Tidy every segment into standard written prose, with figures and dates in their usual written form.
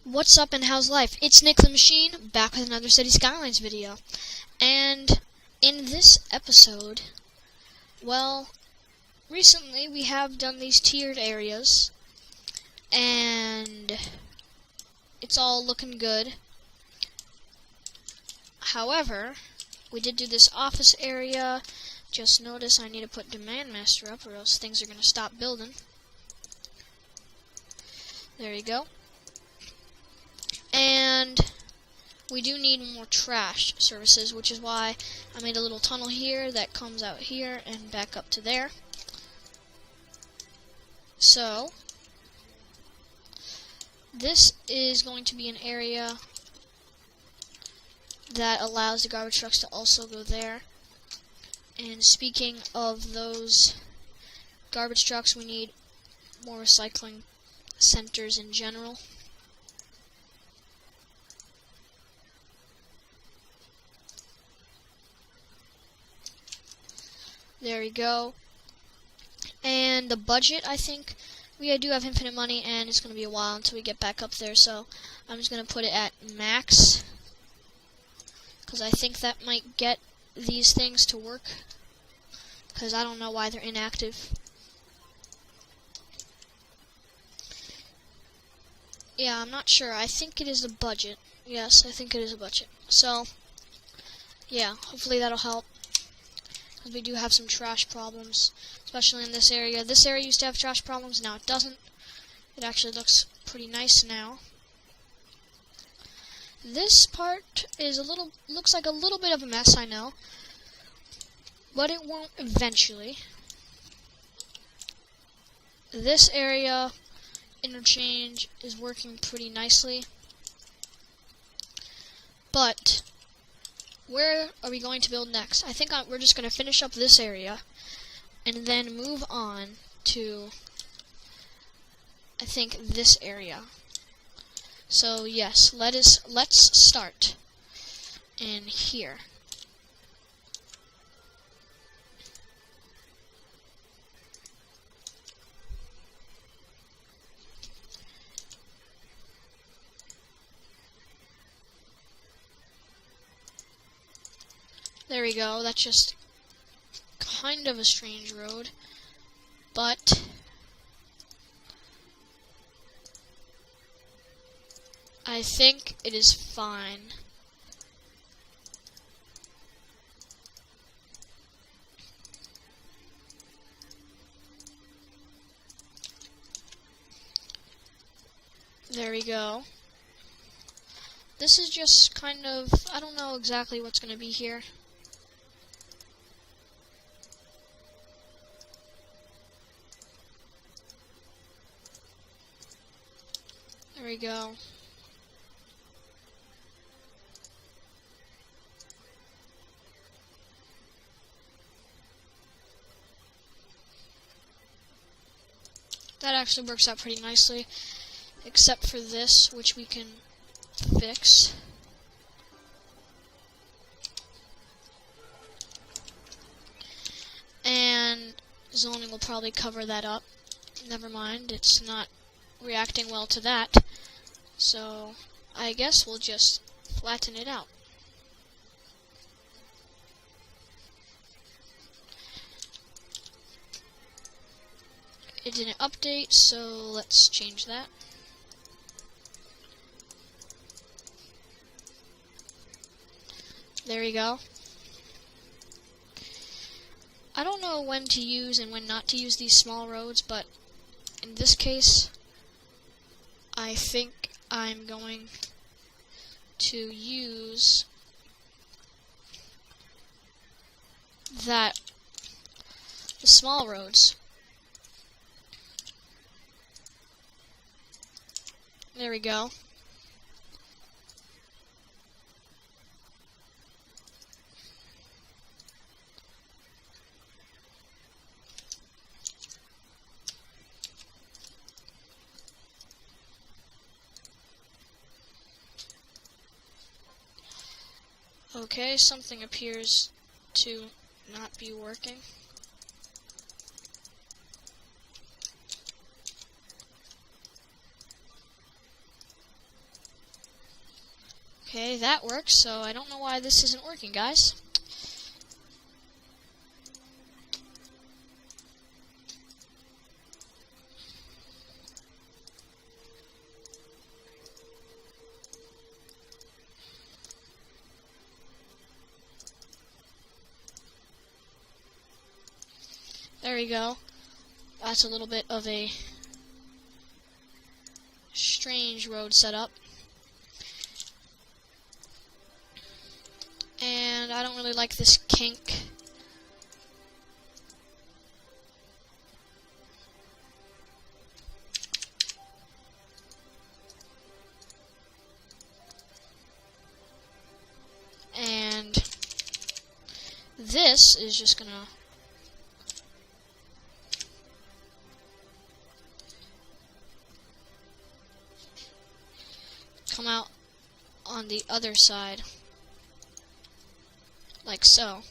What's up and how's life? It's Nick the Machine, back with another City Skylines video. And in this episode, well, recently we have done these tiered areas, and it's all looking good. However, we did do this office area. Just notice I need to put Demand Master up or else things are going to stop building. There you go. And we do need more trash services, which is why I made a little tunnel here that comes out here and back up to there. So, this is going to be an area that allows the garbage trucks to also go there. And speaking of those garbage trucks, we need more recycling centers in general. There we go. And the budget, I think, we do have infinite money, and it's going to be a while until we get back up there, so I'm just going to put it at max, because I think that might get these things to work, because I don't know why they're inactive. Yeah, I'm not sure. I think it is a budget. Yes, I think it is a budget. So, yeah, hopefully that'll help. We do have some trash problems, especially in this area. This area used to have trash problems, now it doesn't. It actually looks pretty nice now. This part is looks like a little bit of a mess, I know, but it won't eventually. This area, interchange, is working pretty nicely, but where are we going to build next? I think we're just going to finish up this area and then move on to, I think, this area. So yes, let's start in here. There we go. That's just kind of a strange road, but I think it is fine. There we go. This is just kind of, I don't know exactly what's going to be here. There we go. That actually works out pretty nicely, except for this, which we can fix. And zoning will probably cover that up. Never mind, it's not reacting well to that. So I guess we'll just flatten it out. It didn't update, so let's change that. There we go. I don't know when to use and when not to use these small roads, but in this case, I think I'm going to use the small roads. There we go. Okay, something appears to not be working. Okay, that works, so I don't know why this isn't working, guys. There we go. That's a little bit of a strange road setup. And I don't really like this kink. And this is just gonna come out on the other side, like so.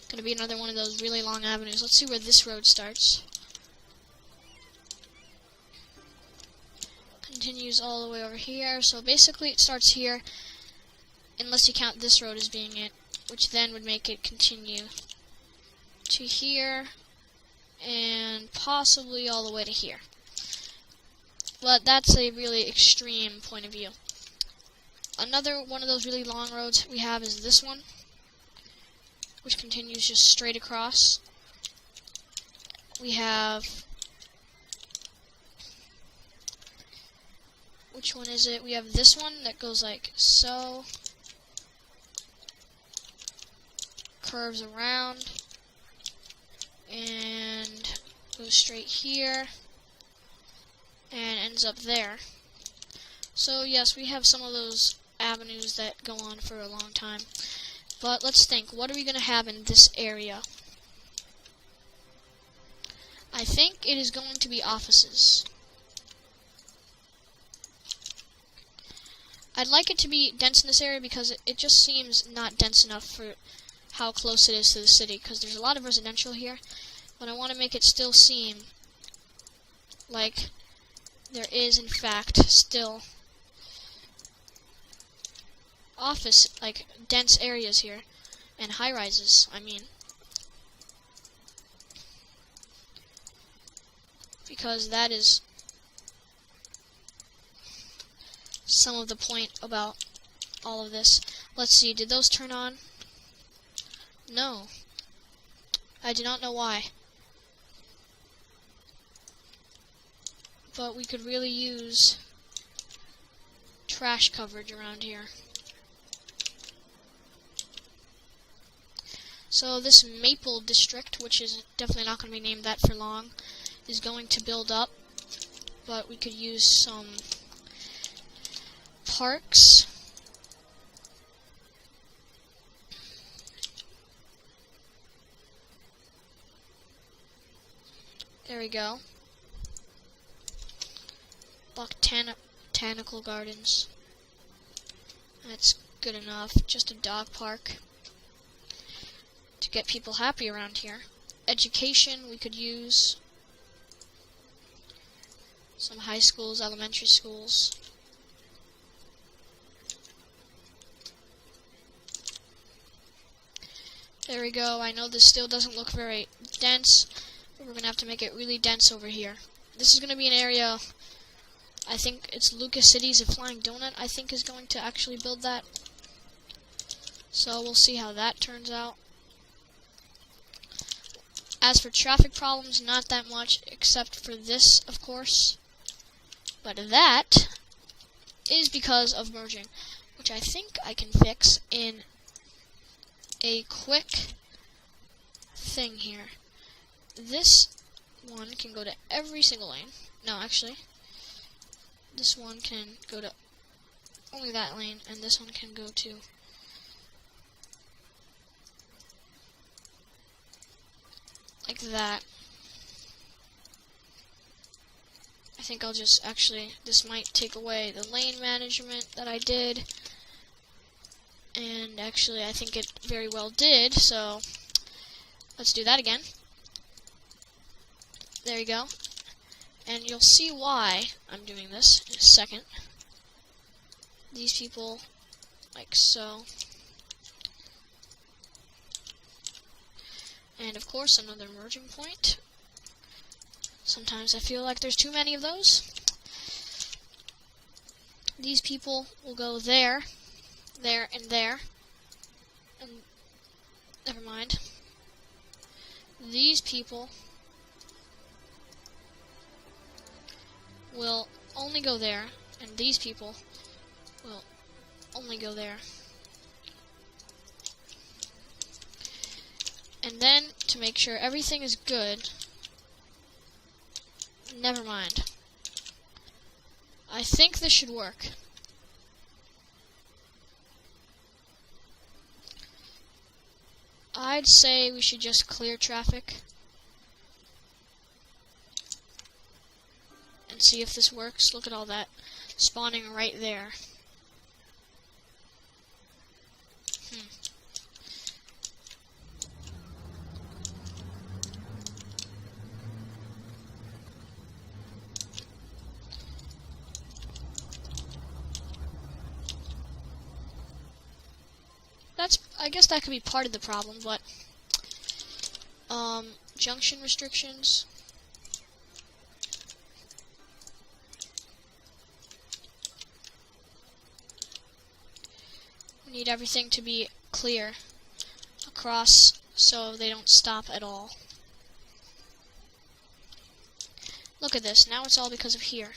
Gonna be another one of those really long avenues. Let's see where this road starts. Continues all the way over here, so basically it starts here, unless you count this road as being it, which then would make it continue to here, and possibly all the way to here. But that's a really extreme point of view. Another one of those really long roads we have is this one, which continues just straight across. We have, which one is it? We have this one that goes like so, curves around, and goes straight here, and ends up there. So yes, we have some of those avenues that go on for a long time. But let's think, what are we going to have in this area? I think it is going to be offices. I'd like it to be dense in this area because it just seems not dense enough for how close it is to the city, because there's a lot of residential here, but I want to make it still seem like there is in fact still office, like dense areas here, and high-rises, I mean. Because that is some of the point about all of this. Let's see, did those turn on? No. I do not know why. But we could really use trash coverage around here. So this Maple District, which is definitely not going to be named that for long, is going to build up, but we could use some parks. There we go. Botanical gardens. That's good enough. Just a dog park to get people happy around here. Education, we could use some high schools, elementary schools. There we go. I know this still doesn't look very dense, but we're going to have to make it really dense over here. This is going to be an area, I think it's Lucas Cities, a Flying Donut, I think is going to actually build that. So we'll see how that turns out. As for traffic problems, not that much, except for this, of course. But that is because of merging, which I think I can fix in a quick thing here. This one can go to every single lane. No, actually, this one can go to only that lane, and this one can go to like that. I think I'll just actually, this might take away the lane management that I did, and actually I think it very well did, so let's do that again. There you go. And you'll see why I'm doing this in a second. These people like so. And of course, another merging point. Sometimes I feel like there's too many of those. These people will go there, there, and there. And never mind. These people will only go there, and these people will only go there. And then, to make sure everything is good, never mind. I think this should work. I'd say we should just clear traffic and see if this works. Look at all that spawning right there. I guess that could be part of the problem, but junction restrictions. We need everything to be clear across so they don't stop at all. Look at this, now it's all because of here.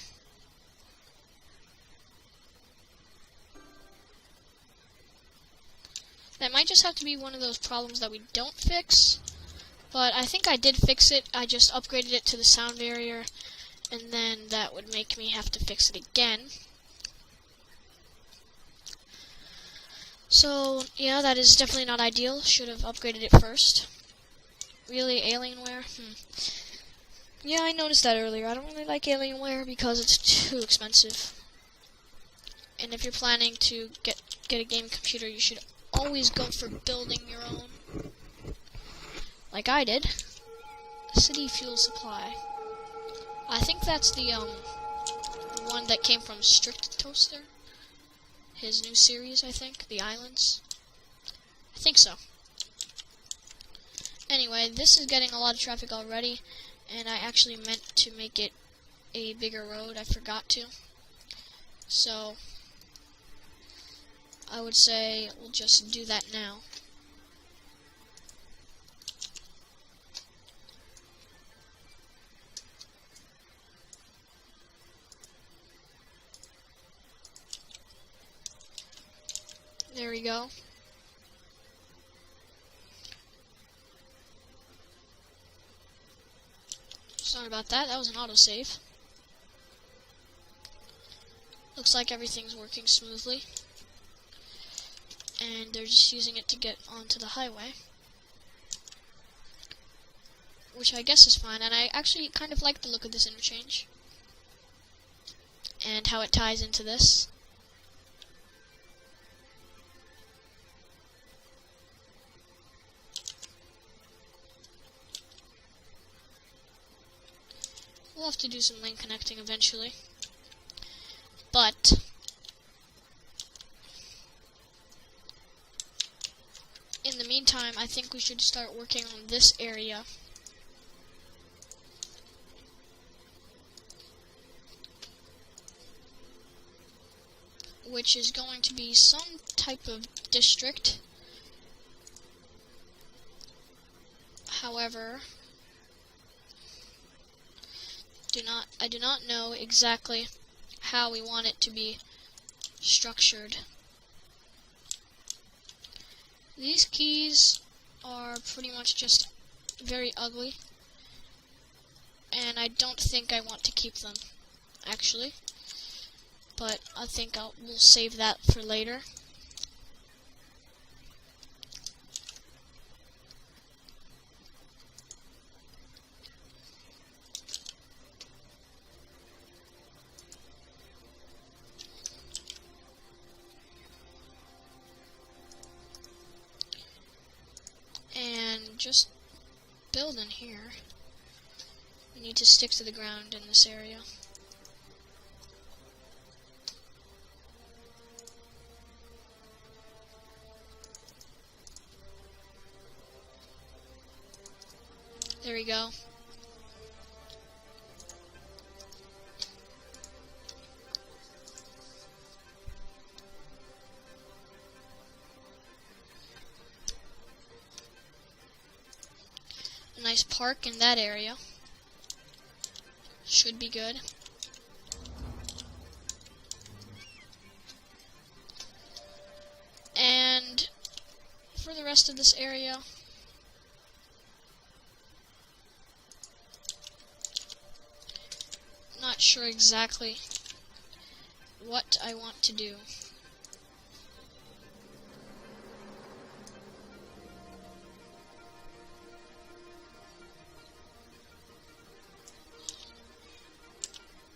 That might just have to be one of those problems that we don't fix, but I think I did fix it. I just upgraded it to the sound barrier, and then that would make me have to fix it again. So, yeah, that is definitely not ideal. Should have upgraded it first. Really, Alienware? Yeah, I noticed that earlier. I don't really like Alienware because it's too expensive. And if you're planning to get a game computer, you should always go for building your own, like I did. City fuel supply. I think that's the one that came from Strict Toaster, his new series. I think the Islands. I think so. Anyway, this is getting a lot of traffic already, and I actually meant to make it a bigger road. I forgot to. So I would say we'll just do that now. There we go. Sorry about that, that was an autosave. Looks like everything's working smoothly. And they're just using it to get onto the highway, which I guess is fine, and I actually kind of like the look of this interchange and how it ties into this. We'll have to do some lane connecting eventually, but in the meantime, I think we should start working on this area. Which is going to be some type of district. However, I do not know exactly how we want it to be structured. These keys are pretty much just very ugly, and I don't think I want to keep them, actually. But I think we'll save that for later. And just build in here. We need to stick to the ground in this area. There we go. A nice park in that area. Should be good. And for the rest of this area, not sure exactly what I want to do.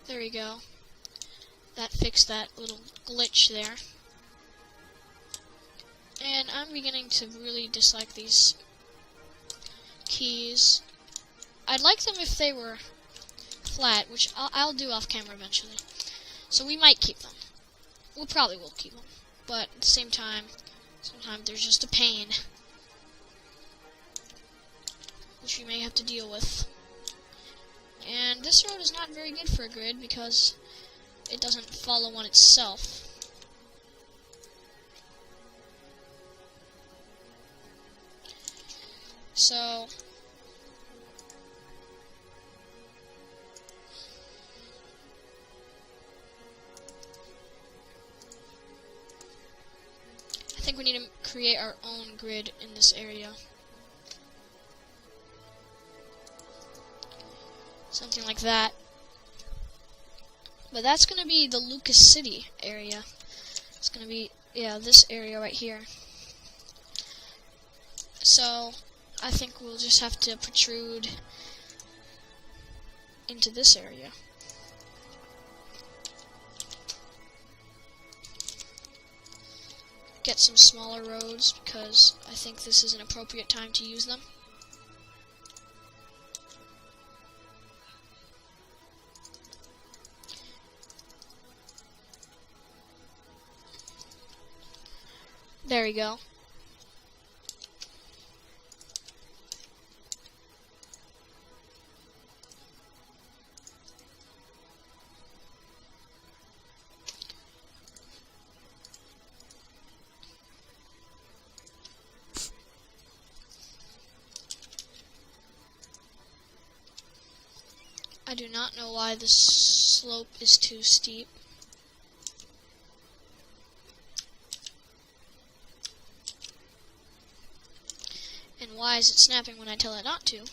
There we go. That fixed that little glitch there. And I'm beginning to really dislike these keys. I'd like them if they were flat, which I'll do off camera eventually. So we might keep them. We probably will keep them. But at the same time, sometimes there's just a pain, which we may have to deal with. And this road is not very good for a grid because it doesn't follow on itself. So I think we need to create our own grid in this area. Something like that. But that's going to be the Lucas City area. It's going to be, yeah, this area right here. So I think we'll just have to protrude into this area. Get some smaller roads because I think this is an appropriate time to use them. There we go. I do not know why this slope is too steep. And why is it snapping when I tell it not to?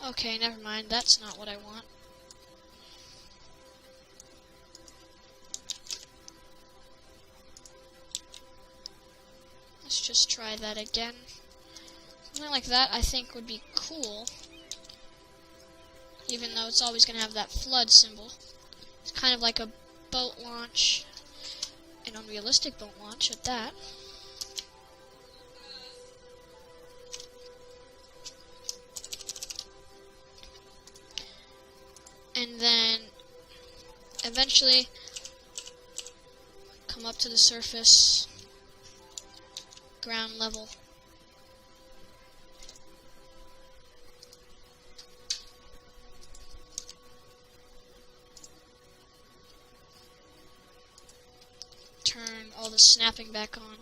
Okay, never mind. That's not what I want. Let's just try that again. Something like that I think would be cool. Even though it's always going to have that flood symbol. It's kind of like a boat launch. An unrealistic boat launch at that. And then eventually come up to the surface, ground level. Turn all the snapping back on,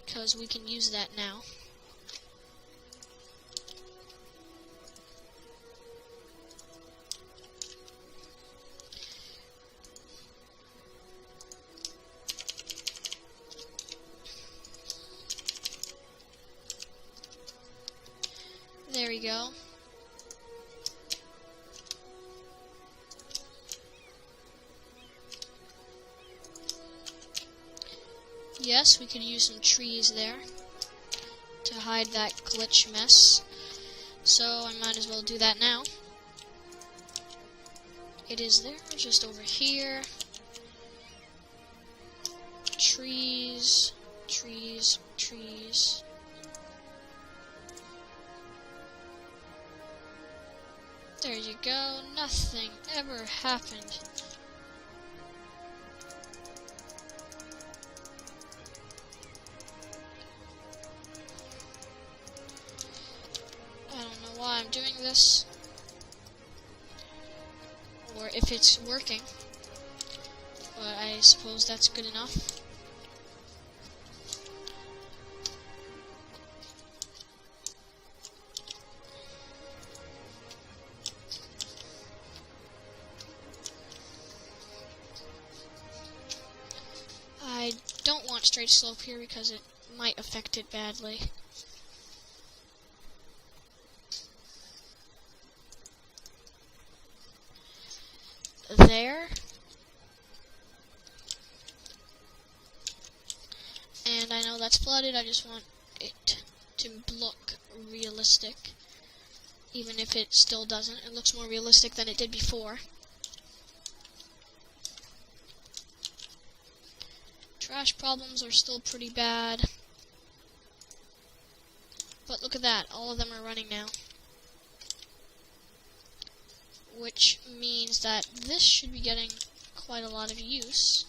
because we can use that now. There we go. Yes, we could use some trees there to hide that glitch mess. So I might as well do that now. It is there, just over here. Trees, trees, trees. There you go, nothing ever happened. I don't know why I'm doing this, or if it's working, but I suppose that's good enough. I don't want straight slope here because it might affect it badly. There. And I know that's flooded, I just want it to look realistic. Even if it still doesn't, it looks more realistic than it did before. Trash problems are still pretty bad. But look at that, all of them are running now. Which means that this should be getting quite a lot of use.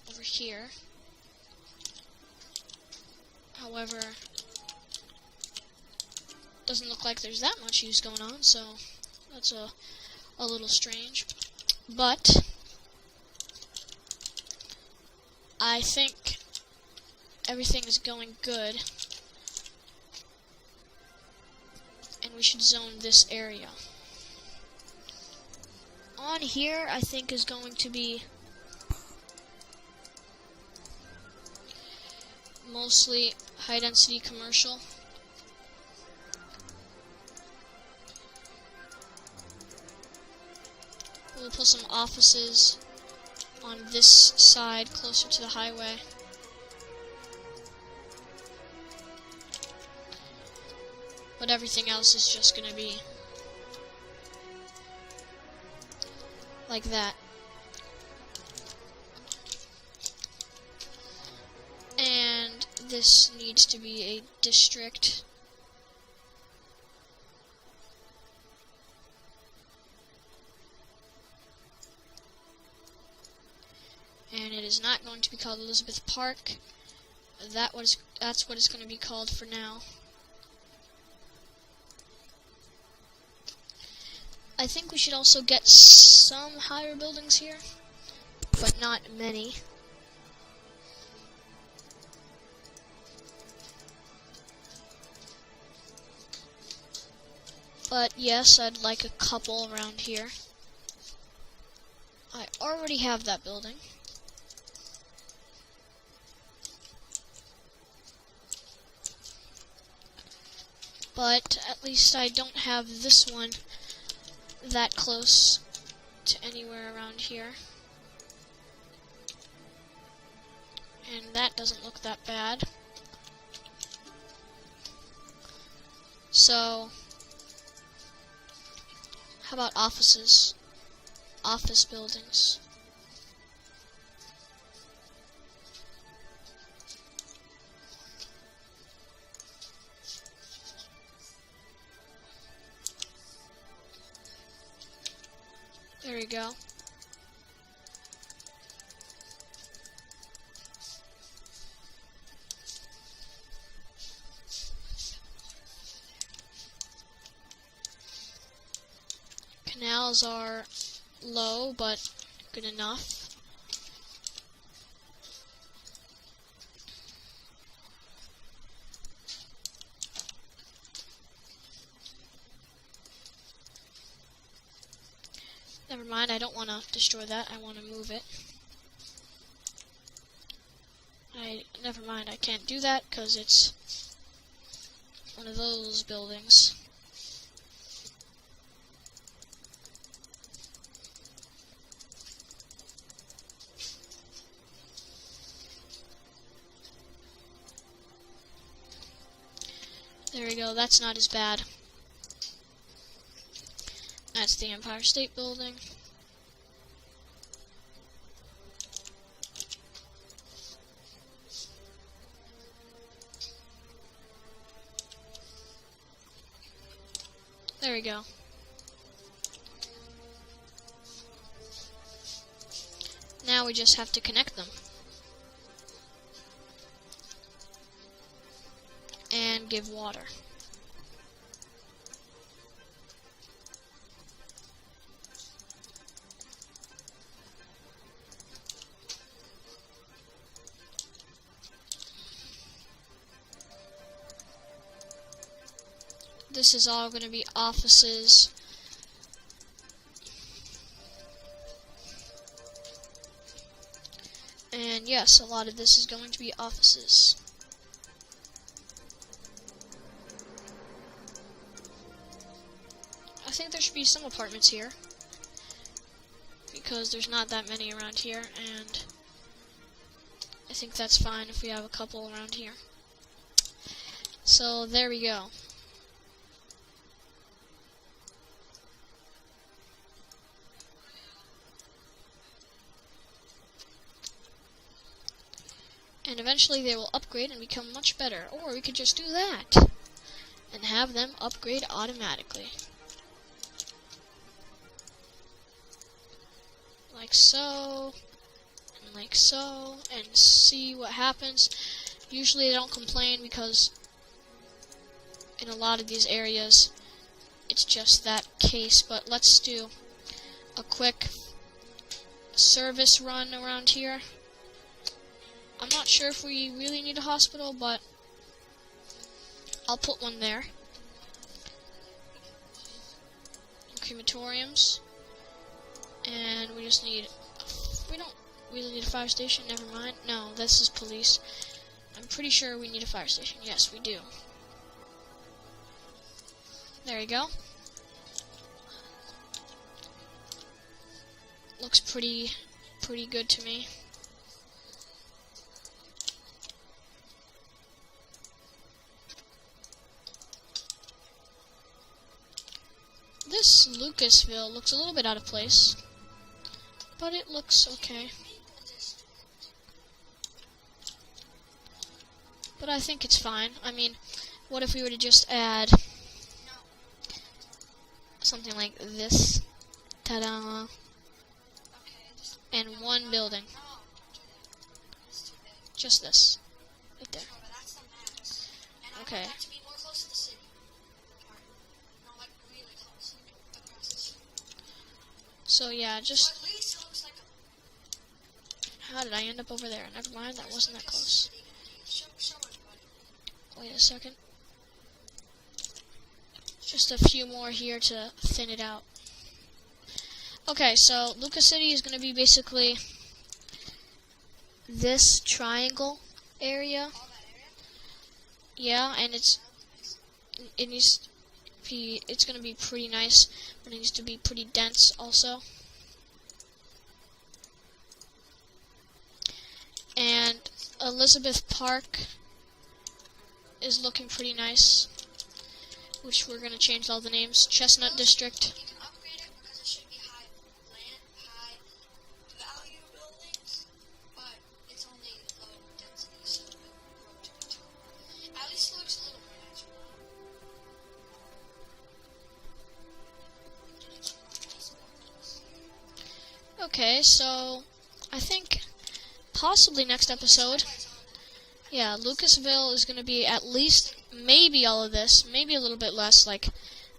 Over here. However, doesn't look like there's that much use going on, so that's a little strange. But I think everything is going good, and we should zone this area. On here, I think, is going to be mostly high-density commercial. We'll put some offices on this side, closer to the highway. But everything else is just going to be like that. And this needs to be a district. And it is not going to be called Elizabeth Park. That's what it's going to be called for now. I think we should also get some higher buildings here, but not many. But yes, I'd like a couple around here. I already have that building. But at least I don't have this one that close to anywhere around here. And that doesn't look that bad. So, how about offices? Office buildings. There we go. Canals are low, but good enough. Never mind, I don't want to destroy that, I want to move it. Never mind, I can't do that because it's one of those buildings. There we go, that's not as bad. That's the Empire State Building. There we go. Now we just have to connect them. And give water. This is all going to be offices. And yes, a lot of this is going to be offices. I think there should be some apartments here, because there's not that many around here, and I think that's fine if we have a couple around here. So there we go. And eventually they will upgrade and become much better. Or we could just do that and have them upgrade automatically. Like so, and like so, and see what happens. Usually they don't complain because in a lot of these areas it's just that case, but let's do a quick service run around here. I'm not sure if we really need a hospital, but I'll put one there. Crematoriums. And we just need... We don't really need a fire station, never mind. No, this is police. I'm pretty sure we need a fire station. Yes, we do. There you go. Looks pretty good to me. This Lucasville looks a little bit out of place, but it looks okay. But I think it's fine. I mean, what if we were to just add something like this? Ta-da! And one building. Just this. Right there. Okay. So yeah, just... How did I end up over there? Never mind, that wasn't that close. Wait a second. Just a few more here to thin it out. Okay, so Lucas City is going to be basically this triangle area. Yeah, and it's going to be pretty nice, but it needs to be pretty dense also. And Elizabeth Park is looking pretty nice, which we're going to change all the names. Chestnut District. You can upgrade it because it should be high value buildings, but it's only low density, so it won't grow to be too high. At least it looks a little more natural. Okay, so I think possibly next episode, yeah, Lucasville is going to be at least maybe all of this, maybe a little bit less like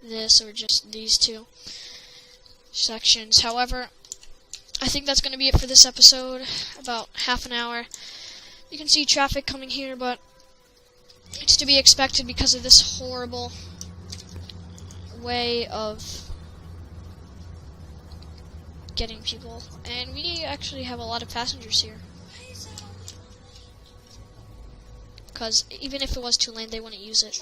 this or just these two sections. However, I think that's going to be it for this episode, about half an hour. You can see traffic coming here, but it's to be expected because of this horrible way of getting people. And we actually have a lot of passengers here. Because even if it was 2-lane, they wouldn't use it.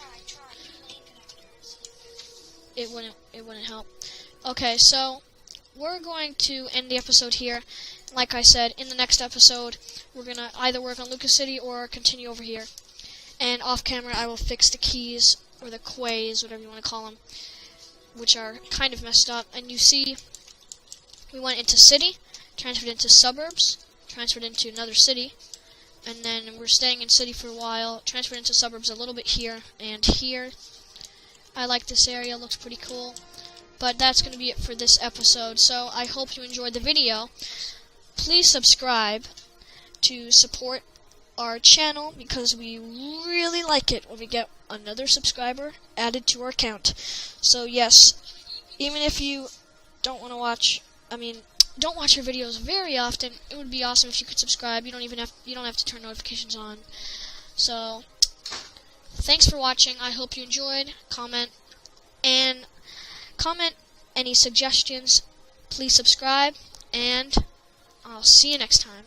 It wouldn't help. Okay, so we're going to end the episode here. Like I said, in the next episode, we're gonna either work on Lucas City or continue over here. And off camera, I will fix the keys or the quays, whatever you want to call them. which are kind of messed up. And you see, we went into city, transferred into suburbs, transferred into another city, and then we're staying in city for a while, transferred into suburbs a little bit here and here. I like this area, looks pretty cool. But that's going to be it for this episode, so I hope you enjoyed the video. Please subscribe to support our channel, because we really like it when we get another subscriber added to our account. So yes, even if you don't want to watch, don't watch our videos very often, it would be awesome if you could subscribe. You don't have to turn notifications on. So thanks for watching. I hope you enjoyed. Comment any suggestions. Please subscribe, and I'll see you next time.